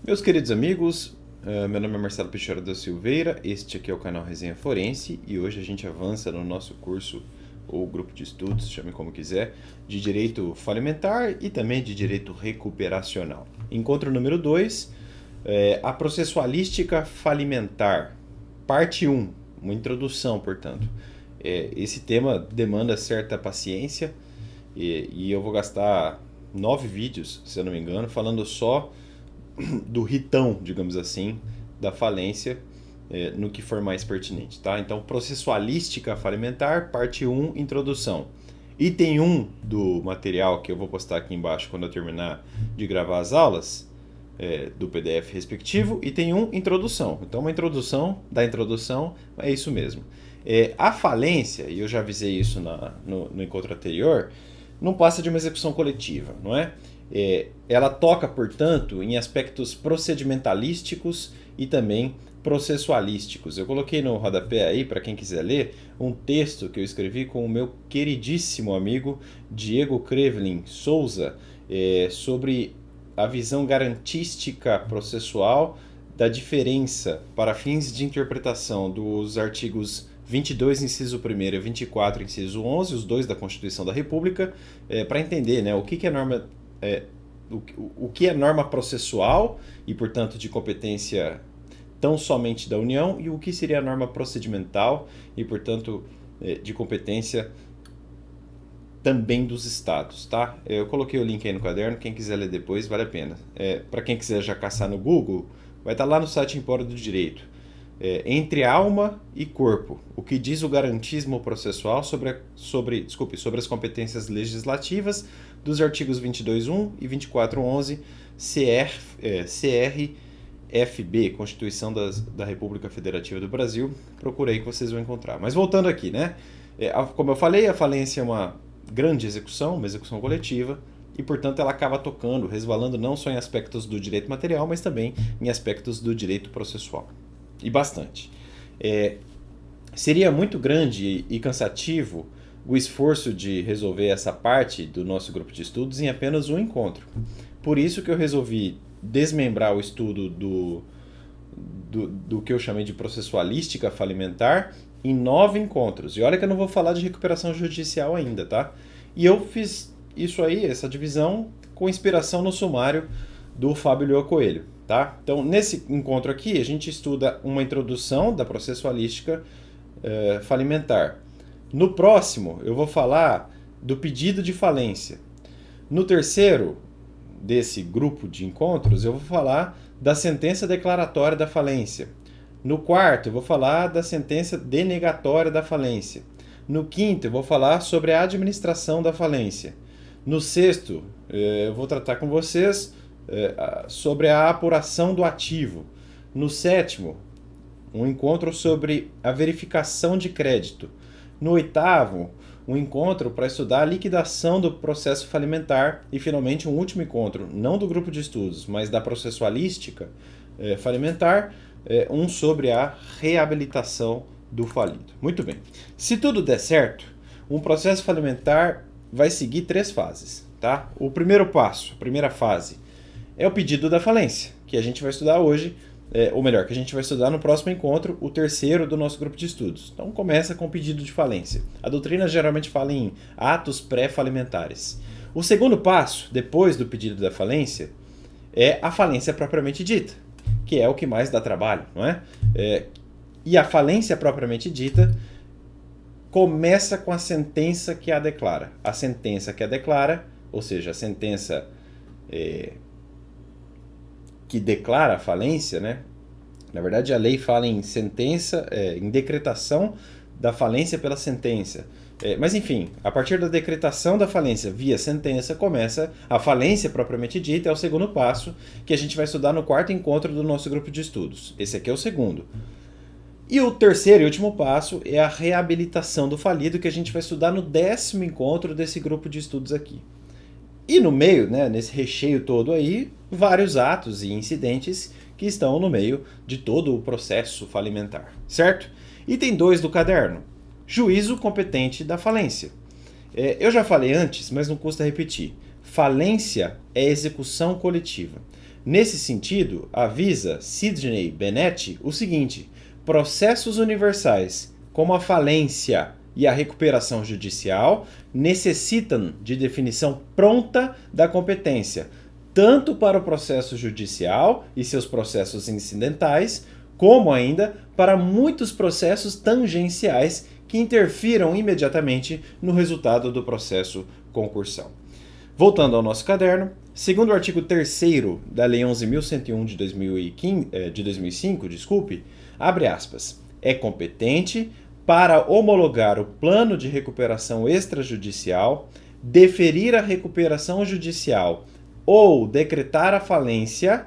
Meus queridos amigos, meu nome é Marcelo Peixoto da Silveira, este aqui é o canal Resenha Forense e hoje a gente avança no nosso curso ou grupo de estudos, chame como quiser, de Direito Falimentar e também de Direito Recuperacional. Encontro número 2, a Processualística Falimentar, parte 1, uma introdução, portanto. Esse tema demanda certa paciência e eu vou gastar 9 vídeos, se eu não me engano, falando só do ritão, digamos assim, da falência, no que for mais pertinente, tá? Então, processualística falimentar, parte 1, introdução. Item 1 do material que eu vou postar aqui embaixo quando eu terminar de gravar as aulas, do PDF respectivo. Item 1, introdução. Então, uma introdução da introdução, é isso mesmo. A falência, e eu já avisei isso no encontro anterior, não passa de uma execução coletiva, não é? Ela toca, portanto, em aspectos procedimentalísticos e também processualísticos. Eu coloquei no rodapé aí, para quem quiser ler, um texto que eu escrevi com o meu queridíssimo amigo Diego Crevlin Souza, sobre a visão garantística processual da diferença para fins de interpretação dos artigos 22, inciso 1º e 24, inciso 11, os dois da Constituição da República, para entender, né, o que é norma... o que é norma processual e, portanto, de competência tão somente da União e o que seria a norma procedimental e, portanto, de competência também dos Estados, tá? Eu coloquei o link aí no caderno, quem quiser ler depois vale a pena. Para quem quiser já caçar no Google, vai estar lá no site Empório do Direito. Entre alma e corpo, o que diz o garantismo processual sobre as competências legislativas dos artigos 22.1 e 24.11 CRFB, Constituição da República Federativa do Brasil. Procura aí que vocês vão encontrar. Mas voltando aqui, né? Como eu falei, a falência é uma grande execução, uma execução coletiva, e, portanto, ela acaba tocando, resvalando não só em aspectos do direito material, mas também em aspectos do direito processual. E bastante. Seria muito grande e cansativo o esforço de resolver essa parte do nosso grupo de estudos em apenas um encontro. Por isso que eu resolvi desmembrar o estudo do que eu chamei de processualística falimentar em 9 encontros. E olha que eu não vou falar de recuperação judicial ainda, tá? E eu fiz isso aí, essa divisão, com inspiração no sumário do Fábio Lyoa Coelho. Tá? Então, nesse encontro aqui, a gente estuda uma introdução da processualística falimentar. No próximo, eu vou falar do pedido de falência. No terceiro desse grupo de encontros, eu vou falar da sentença declaratória da falência. No quarto, eu vou falar da sentença denegatória da falência. No quinto, eu vou falar sobre a administração da falência. No sexto, eu vou tratar com vocês sobre a apuração do ativo. No sétimo, um encontro sobre a verificação de crédito. No oitavo, um encontro para estudar a liquidação do processo falimentar. E, finalmente, um último encontro, não do grupo de estudos, mas da processualística falimentar, um sobre a reabilitação do falido. Muito bem. Se tudo der certo, um processo falimentar vai seguir 3 fases. Tá? O primeiro passo, a primeira fase, é o pedido da falência, que a gente vai estudar hoje, ou melhor, que a gente vai estudar no próximo encontro, o terceiro do nosso grupo de estudos. Então começa com o pedido de falência. A doutrina geralmente fala em atos pré-falimentares. O segundo passo, depois do pedido da falência, é a falência propriamente dita, que é o que mais dá trabalho, não é? E a falência propriamente dita começa com a sentença que a declara. A sentença que a declara, ou seja, a sentença que declara a falência, né? Na verdade, a lei fala em sentença, em decretação da falência pela sentença. Mas, enfim, a partir da decretação da falência via sentença, começa a falência propriamente dita, é o segundo passo que a gente vai estudar no quarto encontro do nosso grupo de estudos. Esse aqui é o segundo. E o terceiro e último passo é a reabilitação do falido, que a gente vai estudar no 10º encontro desse grupo de estudos aqui. E no meio, né, nesse recheio todo aí, vários atos e incidentes que estão no meio de todo o processo falimentar, certo? Item 2 do caderno, juízo competente da falência. Eu já falei antes, mas não custa repetir. Falência é execução coletiva. Nesse sentido, avisa Sidney Bennett o seguinte: processos universais, como a falência e a recuperação judicial, necessitam de definição pronta da competência, tanto para o processo judicial e seus processos incidentais, como ainda para muitos processos tangenciais que interfiram imediatamente no resultado do processo concursal. Voltando ao nosso caderno, segundo o artigo 3º da Lei 11.101 de 2005, abre aspas, é competente para homologar o plano de recuperação extrajudicial, deferir a recuperação judicial ou decretar a falência,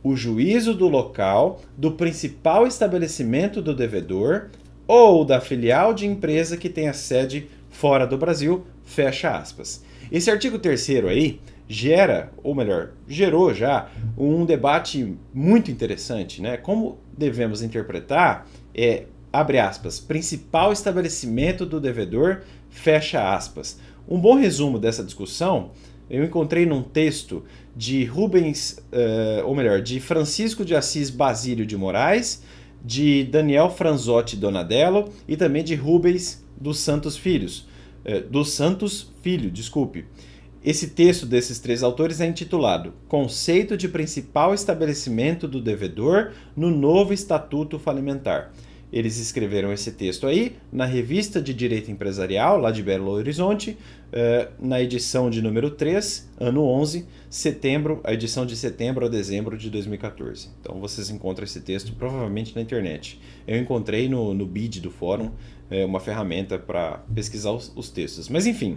o juízo do local do principal estabelecimento do devedor ou da filial de empresa que tenha sede fora do Brasil, fecha aspas. Esse artigo 3º aí gerou já um debate muito interessante, né? Como devemos interpretar, abre aspas, principal estabelecimento do devedor, fecha aspas. Um bom resumo dessa discussão eu encontrei num texto de de Francisco de Assis Basílio de Moraes, de Daniel Franzotti Donadello e também de Rubens dos Santos Filho. Esse texto desses três autores é intitulado Conceito de Principal Estabelecimento do Devedor no Novo Estatuto Falimentar. Eles escreveram esse texto aí na Revista de Direito Empresarial, lá de Belo Horizonte, na edição de número 3, ano 11, a edição de setembro a dezembro de 2014. Então vocês encontram esse texto provavelmente na internet. Eu encontrei no BID do fórum uma ferramenta para pesquisar os textos. Mas enfim,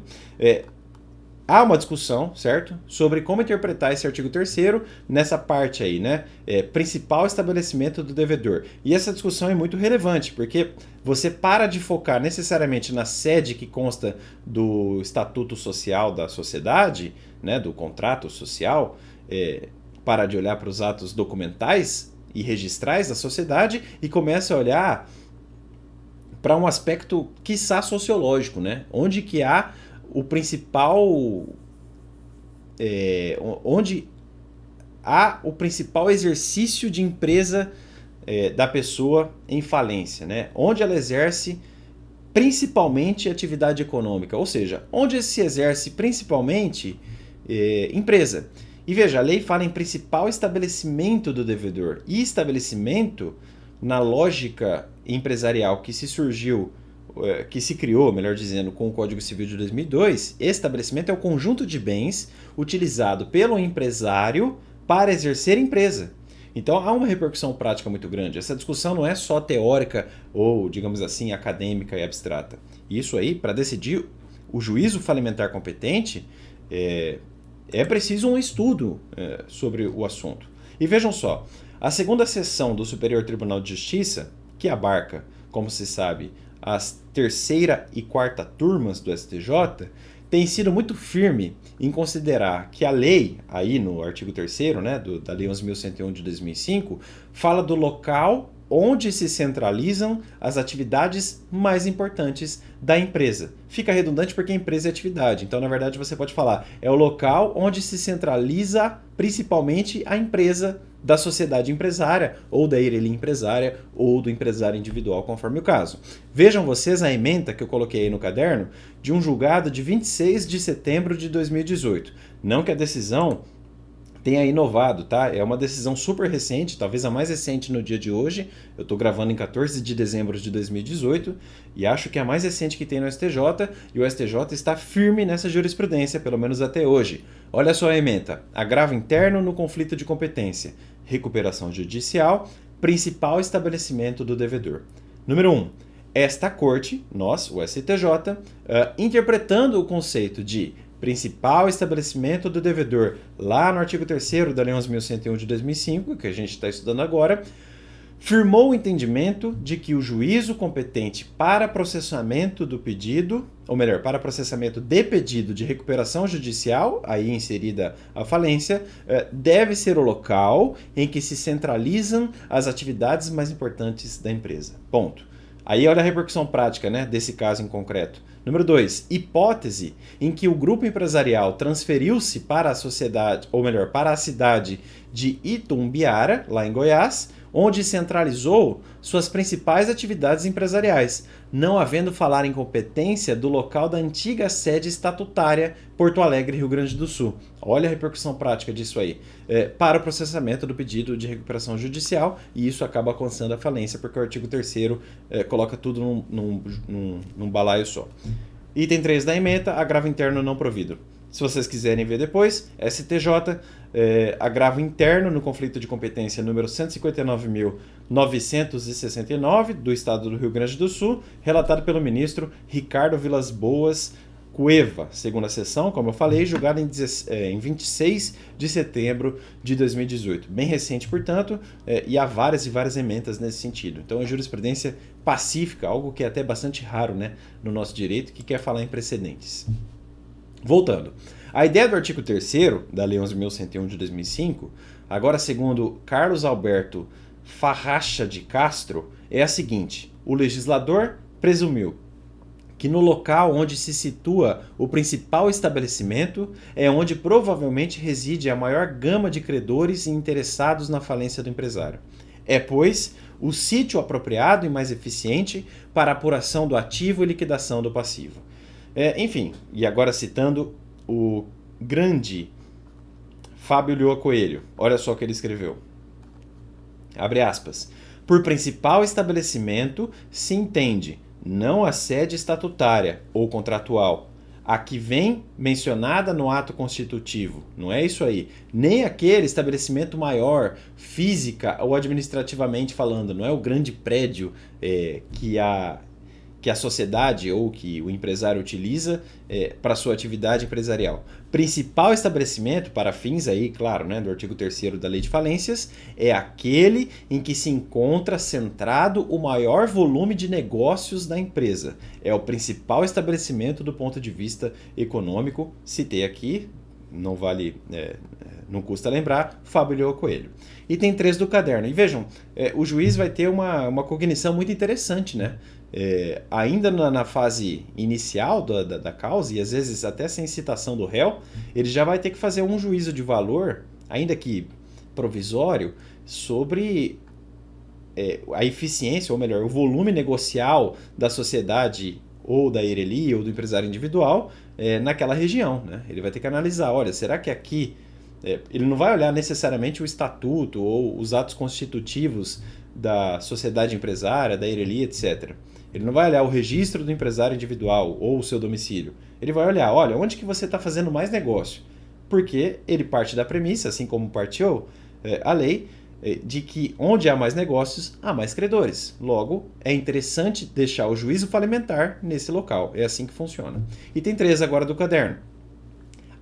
há uma discussão, certo? Sobre como interpretar esse artigo 3º nessa parte aí, né? Principal estabelecimento do devedor. E essa discussão é muito relevante, porque você para de focar necessariamente na sede que consta do estatuto social da sociedade, né? Do contrato social, para de olhar para os atos documentais e registrais da sociedade e começa a olhar para um aspecto, quiçá, sociológico, né? Onde que há o principal onde há o principal exercício de empresa da pessoa em falência, né? Onde ela exerce principalmente atividade econômica, ou seja, onde se exerce principalmente empresa. E veja, a lei fala em principal estabelecimento do devedor, e estabelecimento, na lógica empresarial que se criou, melhor dizendo, com o Código Civil de 2002, estabelecimento é o conjunto de bens utilizado pelo empresário para exercer empresa. Então há uma repercussão prática muito grande. Essa discussão não é só teórica ou, digamos assim, acadêmica e abstrata. Isso aí, para decidir o juízo falimentar competente, é preciso um estudo sobre o assunto. E vejam só, a segunda sessão do Superior Tribunal de Justiça, que abarca, como se sabe, as terceira e quarta turmas do STJ, tem sido muito firme em considerar que a lei, aí no artigo 3º, né, da Lei 11.101 de 2005, fala do local onde se centralizam as atividades mais importantes da empresa. Fica redundante porque a empresa é atividade, então na verdade você pode falar, é o local onde se centraliza principalmente a empresa da sociedade empresária, ou da IRELI empresária, ou do empresário individual, conforme o caso. Vejam vocês a ementa que eu coloquei aí no caderno de um julgado de 26 de setembro de 2018. Não que a decisão tenha inovado, tá? É uma decisão super recente, talvez a mais recente no dia de hoje. Eu estou gravando em 14 de dezembro de 2018 e acho que é a mais recente que tem no STJ, e o STJ está firme nessa jurisprudência, pelo menos até hoje. Olha só a ementa: agravo interno no conflito de competência, recuperação judicial, principal estabelecimento do devedor. Número 1. Esta corte, nós, o STJ, interpretando o conceito de principal estabelecimento do devedor, lá no artigo 3º da Lei 11.101 de 2005, que a gente está estudando agora, firmou o entendimento de que o juízo competente para processamento do pedido, ou melhor, para processamento de pedido de recuperação judicial, aí inserida a falência, deve ser o local em que se centralizam as atividades mais importantes da empresa. Ponto. Aí olha a repercussão prática, né, desse caso em concreto. Número 2, hipótese em que o grupo empresarial transferiu-se para a sociedade, ou melhor, para a cidade de Itumbiara, lá em Goiás, onde centralizou suas principais atividades empresariais, não havendo falar em competência do local da antiga sede estatutária Porto Alegre, Rio Grande do Sul. Olha a repercussão prática disso aí. Para o processamento do pedido de recuperação judicial, e isso acaba alcançando a falência, porque o artigo 3º coloca tudo num balaio só. Item 3 da ementa, agravo interno não provido. Se vocês quiserem ver depois, STJ, agravo interno no conflito de competência número 159.969 do Estado do Rio Grande do Sul, relatado pelo ministro Ricardo Vilas Boas Cueva, segunda sessão, como eu falei, julgada em 26 de setembro de 2018. Bem recente, portanto, e há várias e várias emendas nesse sentido. Então, é jurisprudência pacífica, algo que é até bastante raro, né, no nosso direito, que quer falar em precedentes. Voltando, a ideia do artigo 3º da Lei 11.101 de 2005, agora segundo Carlos Alberto Farracha de Castro, é a seguinte: o legislador presumiu que no local onde se situa o principal estabelecimento é onde provavelmente reside a maior gama de credores e interessados na falência do empresário. É, pois, o sítio apropriado e mais eficiente para a apuração do ativo e liquidação do passivo. Enfim, e agora citando o grande Fábio Lioa Coelho, olha só o que ele escreveu. Abre aspas. Por principal estabelecimento se entende não a sede estatutária ou contratual, a que vem mencionada no ato constitutivo, não é isso aí, nem aquele estabelecimento maior, física ou administrativamente falando, não é o grande prédio que a sociedade ou que o empresário utiliza para sua atividade empresarial. Principal estabelecimento, para fins aí, claro, né, do artigo 3º da Lei de Falências, é aquele em que se encontra centrado o maior volume de negócios da empresa. É o principal estabelecimento do ponto de vista econômico. Citei aqui, não vale, não custa lembrar, Fábio Lioa Coelho. Item 3 do caderno. E vejam, o juiz vai ter uma cognição muito interessante, né? Ainda na fase inicial da causa, e às vezes até sem citação do réu, ele já vai ter que fazer um juízo de valor, ainda que provisório, sobre a eficiência, ou melhor, o volume negocial da sociedade ou da Ireli ou do empresário individual naquela região, né? Ele vai ter que analisar, olha, será que aqui... ele não vai olhar necessariamente o estatuto ou os atos constitutivos da sociedade empresária, da Ireli, etc. Ele não vai olhar o registro do empresário individual ou o seu domicílio. Ele vai olhar, olha, onde que você está fazendo mais negócio? Porque ele parte da premissa, assim como partiu a lei, de que onde há mais negócios, há mais credores. Logo, é interessante deixar o juízo falimentar nesse local. É assim que funciona. Item 3 agora do caderno.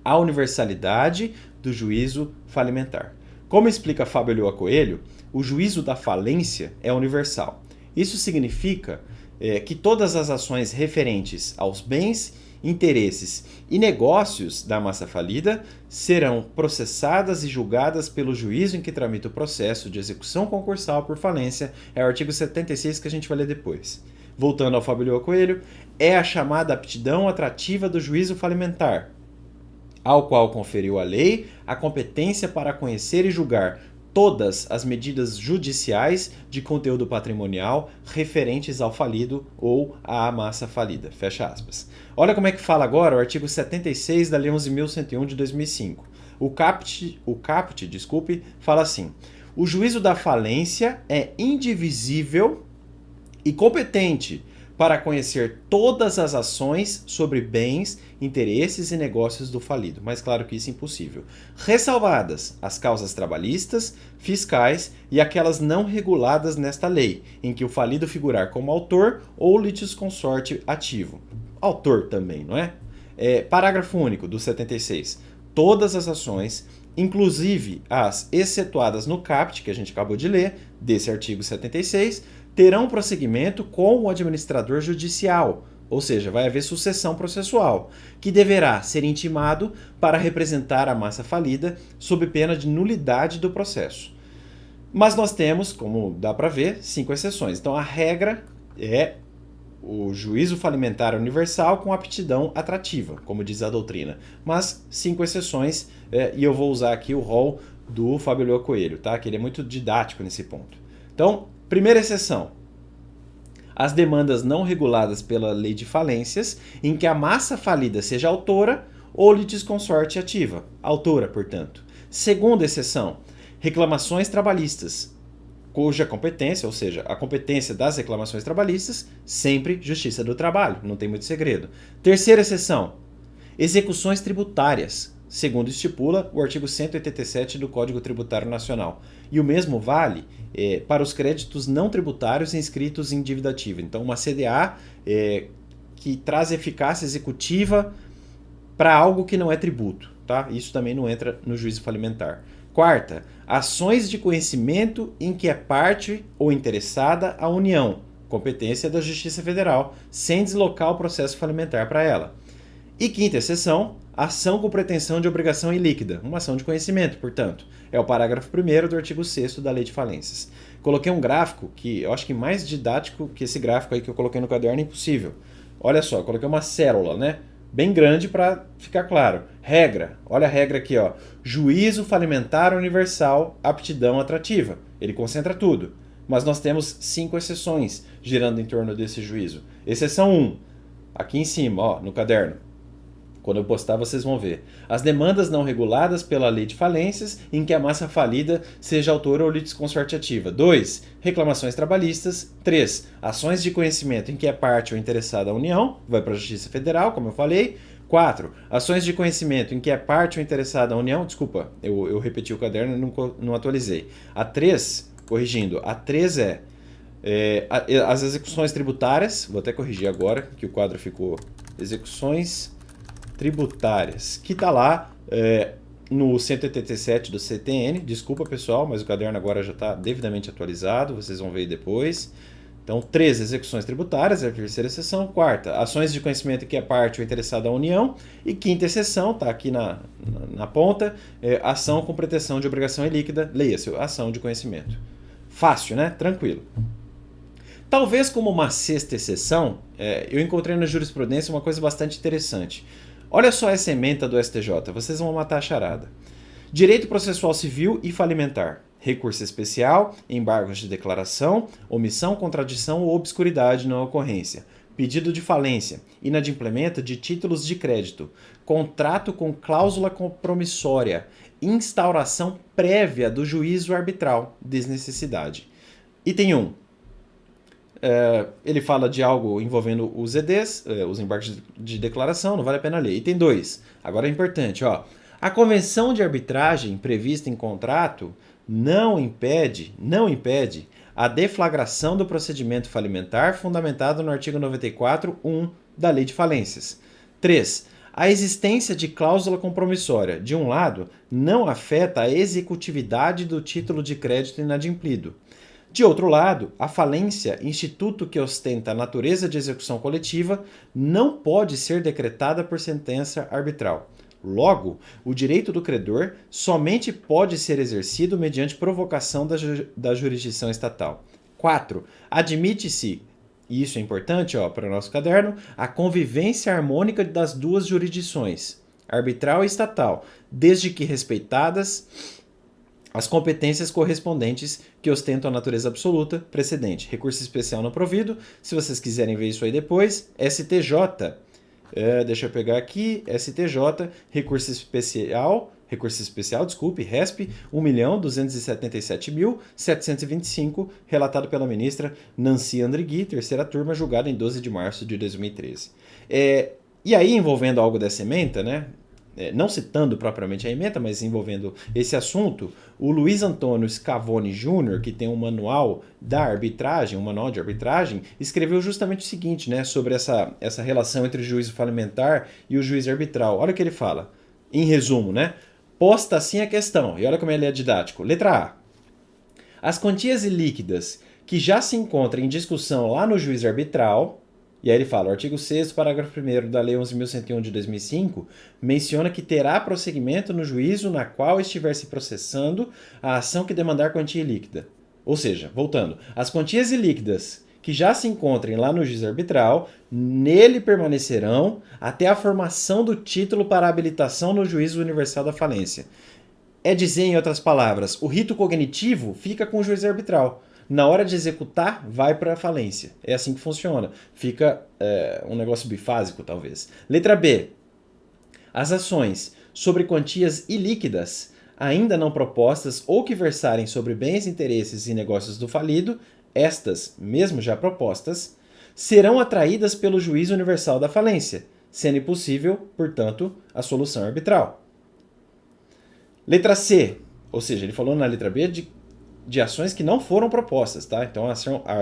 A universalidade do juízo falimentar. Como explica Fábio Lioa Coelho, o juízo da falência é universal. Isso significa que todas as ações referentes aos bens, interesses e negócios da massa falida serão processadas e julgadas pelo juízo em que tramita o processo de execução concursal por falência, é o artigo 76 que a gente vai ler depois. Voltando ao Fábio Lioa Coelho, é a chamada aptidão atrativa do juízo falimentar, ao qual conferiu a lei a competência para conhecer e julgar todas as medidas judiciais de conteúdo patrimonial referentes ao falido ou à massa falida. Fecha aspas. Olha como é que fala agora o artigo 76 da Lei 11.101 de 2005. O caput, fala assim: o juízo da falência é indivisível e competente para conhecer todas as ações sobre bens, interesses e negócios do falido. Mas claro que isso é impossível. Ressalvadas as causas trabalhistas, fiscais e aquelas não reguladas nesta lei, em que o falido figurar como autor ou litisconsorte ativo. Autor também, não é? Parágrafo único do 76. Todas as ações, inclusive as excetuadas no caput, que a gente acabou de ler, desse artigo 76, terão prosseguimento com o administrador judicial, ou seja, vai haver sucessão processual, que deverá ser intimado para representar a massa falida sob pena de nulidade do processo. Mas nós temos, como dá para ver, 5 exceções. Então a regra é o juízo falimentar universal com aptidão atrativa, como diz a doutrina. Mas 5 exceções, e eu vou usar aqui o rol do Fábio Lua Coelho, tá? Que ele é muito didático nesse ponto. Então, primeira exceção. As demandas não reguladas pela lei de falências, em que a massa falida seja autora ou litisconsorte ativa. Autora, portanto. Segunda exceção. Reclamações trabalhistas, cuja competência, ou seja, a competência das reclamações trabalhistas, sempre Justiça do Trabalho, não tem muito segredo. Terceira exceção, execuções tributárias, segundo estipula o artigo 187 do Código Tributário Nacional. E o mesmo vale para os créditos não tributários inscritos em dívida ativa. Então, uma CDA que traz eficácia executiva para algo que não é tributo, tá? Isso também não entra no juízo falimentar. Quarta, ações de conhecimento em que é parte ou interessada a União, competência da Justiça Federal, sem deslocar o processo falimentar para ela. E quinta exceção, ação com pretensão de obrigação ilíquida, uma ação de conhecimento, portanto. É o parágrafo 1º do artigo 6º da Lei de Falências. Coloquei um gráfico que eu acho que mais didático que esse gráfico aí que eu coloquei no caderno é impossível. Olha só, eu coloquei uma célula, né? Bem grande para ficar claro. Regra, olha a regra aqui, ó. Juízo falimentar universal, aptidão atrativa. Ele concentra tudo. Mas nós temos 5 exceções girando em torno desse juízo. Exceção 1, aqui em cima, ó, no caderno. Quando eu postar, vocês vão ver. As demandas não reguladas pela lei de falências em que a massa falida seja autora ou litisconsorte ativa. 2. Reclamações trabalhistas. 3. Ações de conhecimento em que é parte ou interessada a União, vai para a Justiça Federal, como eu falei. 4. Ações de conhecimento em que é parte ou interessada a União. Desculpa, eu repeti o caderno e não atualizei. A 3, corrigindo, a 3 as execuções tributárias. Vou até corrigir agora, que o quadro ficou execuções tributárias, que está lá no 187 do CTN. Desculpa, pessoal, mas o caderno agora já está devidamente atualizado, vocês vão ver depois. Então, 3 execuções tributárias, é a terceira exceção. 4ª, ações de conhecimento que é parte ou interessada à União. E 5ª exceção, está aqui na ponta, ação com pretensão de obrigação ilíquida, leia-se, ação de conhecimento. Fácil, né? Tranquilo. Talvez como uma 6ª exceção, eu encontrei na jurisprudência uma coisa bastante interessante. Olha só essa ementa do STJ, vocês vão matar a charada. Direito processual civil e falimentar. Recurso especial, embargos de declaração, omissão, contradição ou obscuridade na ocorrência. Pedido de falência, inadimplemento de títulos de crédito. Contrato com cláusula compromissória. Instauração prévia do juízo arbitral. Desnecessidade. Item 1. Ele fala de algo envolvendo os EDs, os embargos de declaração, não vale a pena ler. Item 2, agora é importante, ó. A convenção de arbitragem prevista em contrato não impede a deflagração do procedimento falimentar fundamentado no artigo 94.1 da Lei de Falências. 3. A existência de cláusula compromissória, de um lado, não afeta a executividade do título de crédito inadimplido. De outro lado, a falência, instituto que ostenta a natureza de execução coletiva, não pode ser decretada por sentença arbitral. Logo, o direito do credor somente pode ser exercido mediante provocação da jurisdição estatal. 4. Admite-se, e isso é importante para o nosso caderno, a convivência harmônica das duas jurisdições, arbitral e estatal, desde que respeitadas as competências correspondentes que ostentam a natureza absoluta precedente. Recurso especial não provido. Se vocês quiserem ver isso aí depois, STJ. Deixa eu pegar aqui. STJ, recurso especial, RESP, 1.277.725, relatado pela ministra Nancy Andrighi, terceira turma, julgada em 12 de março de 2013. E aí, envolvendo algo dessa ementa, né? Não citando propriamente a ementa, mas envolvendo esse assunto, o Luiz Antônio Scavone Jr., que tem um manual da arbitragem, um manual de arbitragem, escreveu justamente o seguinte, né, sobre essa relação entre o juízo falimentar e o juízo arbitral. Olha o que ele fala, em resumo, né? Posta assim a questão, e olha como ele é didático. Letra A. As quantias ilíquidas que já se encontram em discussão lá no juízo arbitral. E aí ele fala, o artigo 6º, parágrafo 1º da Lei 11.101 de 2005, menciona que terá prosseguimento no juízo na qual estiver se processando a ação que demandar quantia ilíquida. Ou seja, voltando, as quantias ilíquidas que já se encontrem lá no juízo arbitral, nele permanecerão até a formação do título para habilitação no juízo universal da falência. É dizer, em outras palavras, o rito cognitivo fica com o juiz arbitral. Na hora de executar, vai para a falência. É assim que funciona. Fica um negócio bifásico, talvez. Letra B. As ações sobre quantias ilíquidas, ainda não propostas ou que versarem sobre bens, interesses e negócios do falido, estas, mesmo já propostas, serão atraídas pelo juízo universal da falência, sendo impossível, portanto, a solução arbitral. Letra C, ou seja, ele falou na letra B de ações que não foram propostas, tá? Então a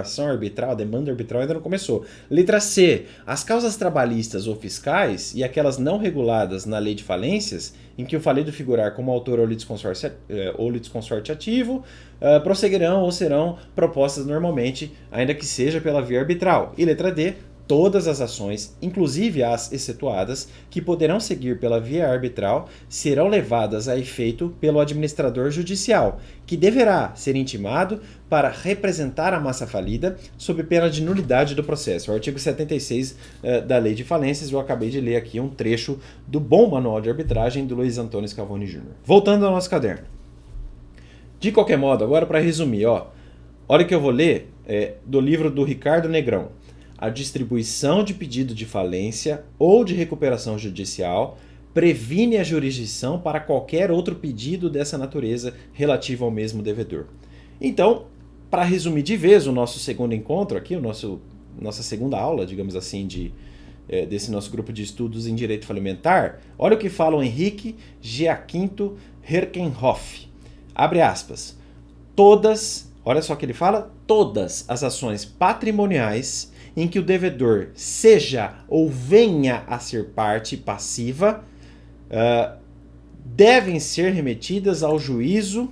ação arbitral, a demanda arbitral ainda não começou. Letra C, as causas trabalhistas ou fiscais e aquelas não reguladas na lei de falências, em que o falido figurar como autor ou litisconsorte ativo, prosseguirão ou serão propostas normalmente, ainda que seja pela via arbitral. E letra D, todas as ações, inclusive as excetuadas, que poderão seguir pela via arbitral, serão levadas a efeito pelo administrador judicial, que deverá ser intimado para representar a massa falida sob pena de nulidade do processo. O artigo 76 da Lei de Falências, eu acabei de ler aqui um trecho do bom manual de arbitragem do Luiz Antônio Scavone Jr. Voltando ao nosso caderno. De qualquer modo, agora para resumir, olha o que eu vou ler do livro do Ricardo Negrão. A distribuição de pedido de falência ou de recuperação judicial previne a jurisdição para qualquer outro pedido dessa natureza relativo ao mesmo devedor. Então, para resumir de vez o nosso segundo encontro aqui, nossa segunda aula, digamos assim, desse nosso grupo de estudos em direito falimentar, olha o que fala o Henrique Giaquinto Herkenhoff. Abre aspas. Olha só o que ele fala, todas as ações patrimoniais em que o devedor seja ou venha a ser parte passiva, devem ser remetidas ao juízo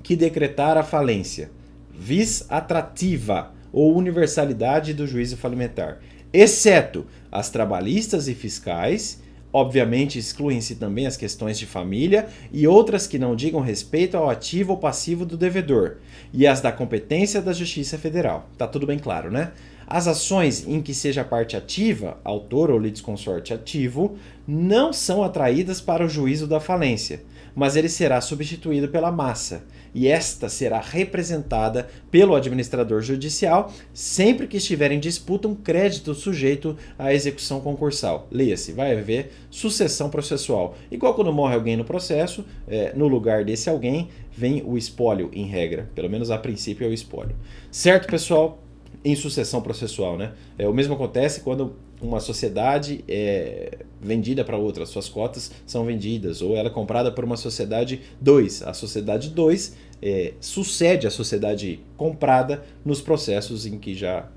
que decretar a falência, vis atrativa ou universalidade do juízo falimentar, exceto as trabalhistas e fiscais. Obviamente excluem-se também as questões de família e outras que não digam respeito ao ativo ou passivo do devedor, e as da competência da Justiça Federal. Tá tudo bem claro, né? As ações em que seja parte ativa, autor ou litisconsorte ativo, não são atraídas para o juízo da falência, mas ele será substituído pela massa, e esta será representada pelo administrador judicial sempre que estiver em disputa um crédito sujeito à execução concursal. Leia-se, vai haver sucessão processual. Igual quando morre alguém no processo, no lugar desse alguém vem o espólio, em regra. Pelo menos a princípio é o espólio. Certo, pessoal? Em sucessão processual, né? O mesmo acontece quando uma sociedade é vendida para outra, suas cotas são vendidas, ou ela é comprada por uma sociedade 2. A sociedade 2 sucede à sociedade comprada nos processos em que já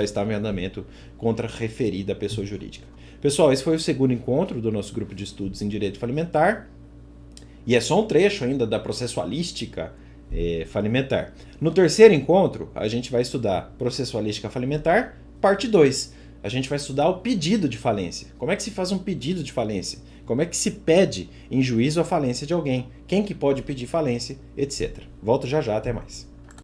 estava em andamento contra a referida pessoa jurídica. Pessoal, esse foi o segundo encontro do nosso grupo de estudos em direito falimentar, e é só um trecho ainda da processualística falimentar. No terceiro encontro, a gente vai estudar processualística falimentar, parte 2. A gente vai estudar o pedido de falência. Como é que se faz um pedido de falência? Como é que se pede em juízo a falência de alguém? Quem que pode pedir falência, etc. Volto já já, até mais.